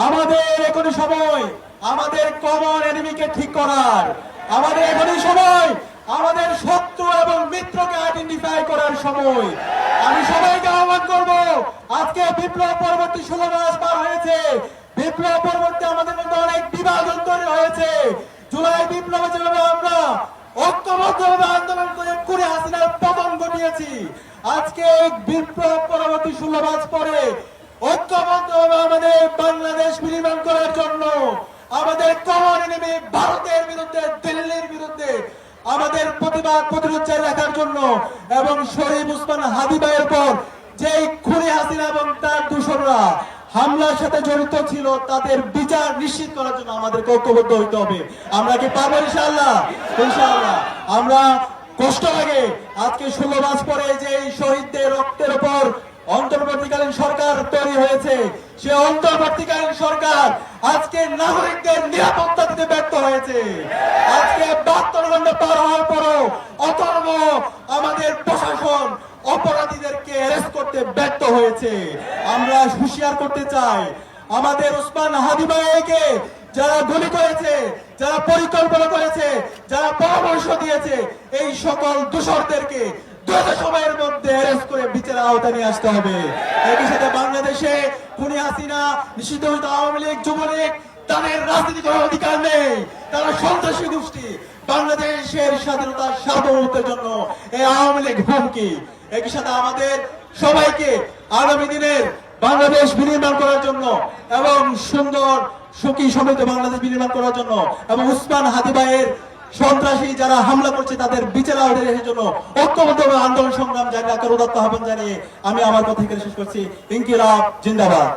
আমাদের এখনই সময় আমাদের কমন এনিমিকে ঠিক করার। আমাদের এখনই সময় আমাদের শত্রু এবং মিত্রকে আইডেন্টিফাই করার সময়। আমি সবাইকে আহ্বান করব, আজকে বিপ্লব পরবর্তী 16 মাস পার হয়েছে। বিপ্লব পরবর্তী আমাদের মধ্যে অনেক বিভাজন তৈরি হয়েছে। জুলাই বিপ্লবে যেভাবে আমরা ঐক্যবদ্ধভাবে আন্দোলন করে হাসিনার পতন ঘটিয়েছি, আজকে বিপ্লব পরবর্তী 16 মাস পরে ঐক্যবদ্ধভাবে আমাদের বাংলাদেশ বিনির্মাণ করার জন্য, আমাদের কমন এনিমি ভারতের বিরুদ্ধে, দিল্লির বিরুদ্ধে আমাদের প্রতিবাদ প্রতিরোধ চাই রাখার জন্য এবং শরীফ ওসমান হাদি ভাইয়ের পর যে খুনি হাসিনা এবং তার দূষণরা হামলার সাথে জড়িত ছিল তাদের বিচার নিশ্চিত করার জন্য আমাদেরকে ঐক্যবদ্ধ হইতে হবে। আমরা কি পারবো? ইনশাআল্লাহ, ইনশাআল্লাহ। আমরা কষ্ট লাগে আজকে 16 মাস পরে যে শহীদদের রক্তের উপর অন্তর্বর্তীকালীন সরকার তৈরি হয়েছে, সে অন্তর্বর্তীকালীন সরকার আজকে নাগরিকদের নিরাপত্তা দিতে ব্যর্থ হয়েছে। আজকে 72 ঘন্টা পার হওয়ার পরও অথর্ব আমাদের প্রশাসন অপরাধীদেরকে অ্যারেস্ট করতে ব্যর্থ হয়েছে। আমরা হুঁশিয়ার করতে চাই, আমাদের ওসমান হাদি ভাইকে যারা গুলি করেছে, যারা পরিকল্পনা করেছে, যারা পরামর্শ দিয়েছে, এই সকল দূষরদেরকে দ্রুত সময়ের মধ্যে অ্যারেস্ট করে বিচারের আওতায় নিয়ে আসতে হবে। একই সাথে বাংলাদেশে খুনি হাসিনা, নিষিদ্ধ আওয়ামী লীগ, যুবলীগ, তাদের রাজনীতি করার অধিকার নেই। তারা সন্ত্রাসী গোষ্ঠী। বাংলাদেশের স্বাধীনতার সার্বভৌমত্বের জন্য এই আওয়ামী লীগ হুমকি। একই সাথে আমাদের সবাইকে আগামী দিনের বাংলাদেশ বিনির্মাণ করার জন্য এবং সুন্দর সুখী সমৃদ্ধ বাংলাদেশ বিনির্মাণ করার জন্য এবং ওসমান হাদি ভাইয়ের সন্ত্রাসী যারা হামলা করছে তাদের বিচার আওতায় জন্য ঐক্যবদ্ধভাবে আন্দোলন সংগ্রাম জারি রাখার উদাত্ত আহ্বান জানিয়ে আমি আমার কথা এখানে শেষ করছি। ইনকিলাব জিন্দাবাদ।